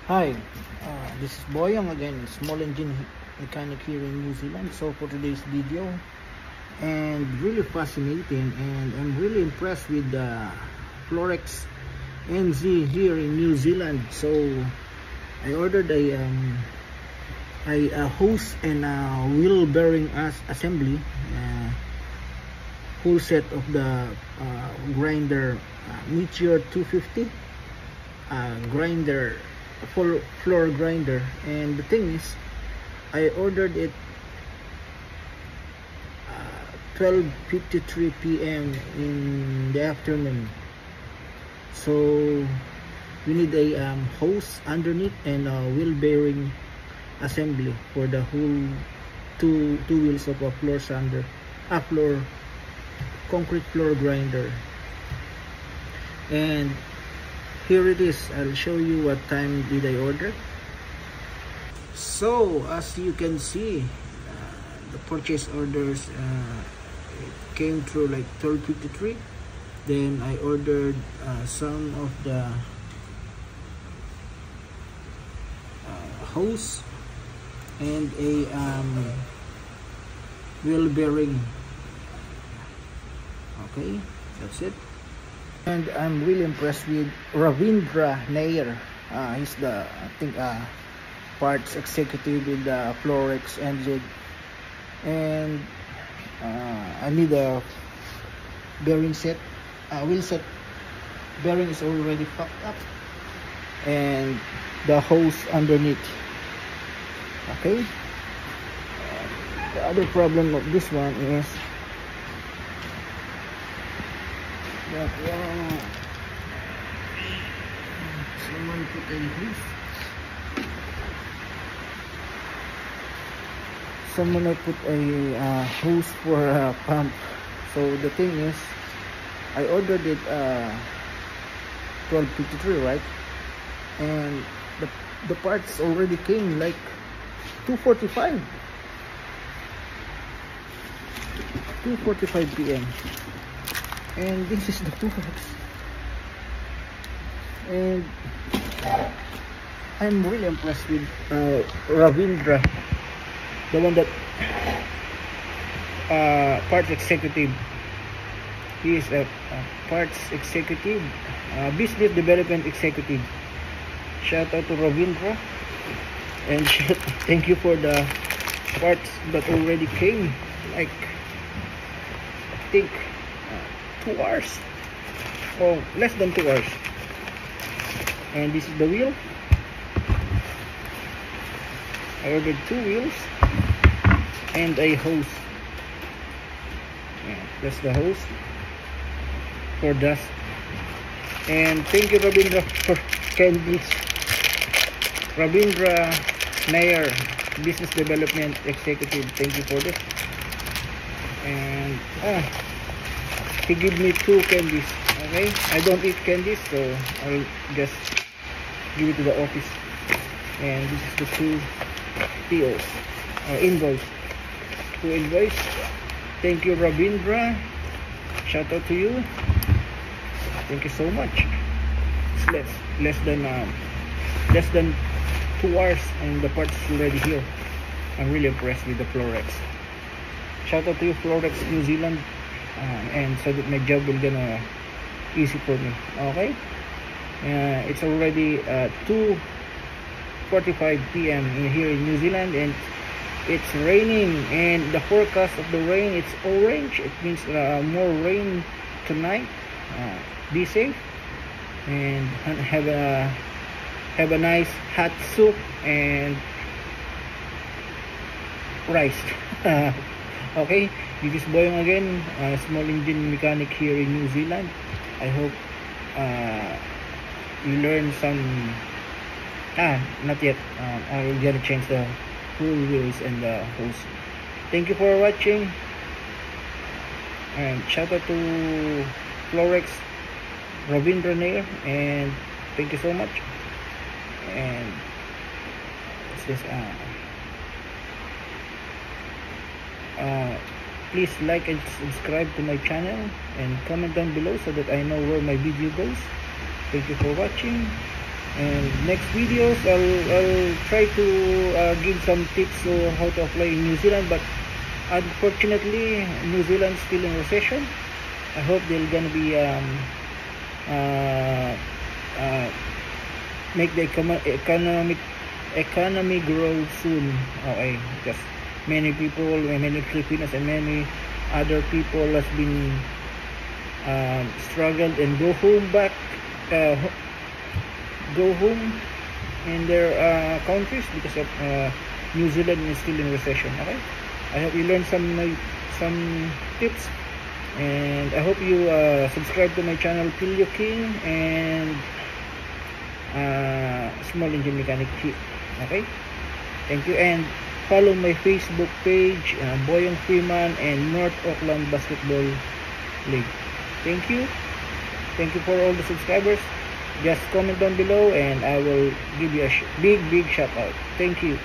Hi, this is Boyong again, small engine mechanic here in New Zealand. So for today's video, and really fascinating, and I'm really impressed with the Florex NZ here in New Zealand. So I ordered a hose and a wheel bearing assembly, full set of the grinder Meteor 250 grinder, full floor grinder. And the thing is, I ordered it 12:53 p.m. in the afternoon. So we need a hose underneath and a wheel bearing assembly for the whole two wheels of a concrete floor grinder. And here it is. I'll show you what time did I order. So as you can see, the purchase orders came through like 12:53. Then I ordered some of the hose and a wheel bearing. Okay, that's it. And I'm really impressed with Ravindra Nair. He's the, I think, parts executive with the Florex NZ. And I need a bearing set, wheel set. Bearing is already fucked up, and the hose underneath. Okay. The other problem of this one is that someone put a hose. Someone put a hose for a pump. So the thing is, I ordered it 12:53, right? And the parts already came like 2:45 p.m. and this is the Florex, and I'm really impressed with Ravindra, the one that parts executive. He is a parts executive, business development executive. Shout out to Ravindra, and thank you for the parts that already came, like I think 2 hours, or less than 2 hours. And this is the wheel. I ordered 2 wheels and a hose. Yeah, that's the hose for dust. And thank you, Ravindra, for candies. Ravindra Nair, business development executive. Thank you for this. And he gave me 2 candies. Okay, I don't eat candies, so I'll just give it to the office. And this is the 2 POs, invoice. 2 invoice. Thank you, Ravindra. Shout out to you. Thank you so much. It's less than 2 hours, and the parts is already here. I'm really impressed with the Florex. Shout out to you, Florex New Zealand, and so that my job will gonna easy for me. Okay, it's already 2:45 p.m. here in New Zealand, and it's raining, and the forecast of the rain, it's orange. It means more rain tonight. Be safe and have a nice hot soup and rice. Okay, this is Boyong again, small engine mechanic here in New Zealand. I hope you learn some. Not yet. I'm gonna change the full wheels and the hose. Thank you for watching, and shout out to Florex, Ravindra Nair, and thank you so much. And what's this? Please like and subscribe to my channel and comment down below so that I know where my video goes. Thank you for watching, And next videos, I'll try to give some tips on how to apply in New Zealand, but unfortunately New Zealand's still in recession. I hope they're gonna be make the economy grow soon. Okay, because many Filipinos and many other people has been struggled and go home in their countries because of New Zealand is still in recession. Okay, I hope you learned some tips, and I hope you subscribe to my channel Pilio King and Small Engine Mechanic Kit. Okay, thank you, and follow my Facebook page, Boyong Freeman and North Auckland Basketball League. Thank you for all the subscribers. Just comment down below and I will give you a big shout out. Thank you.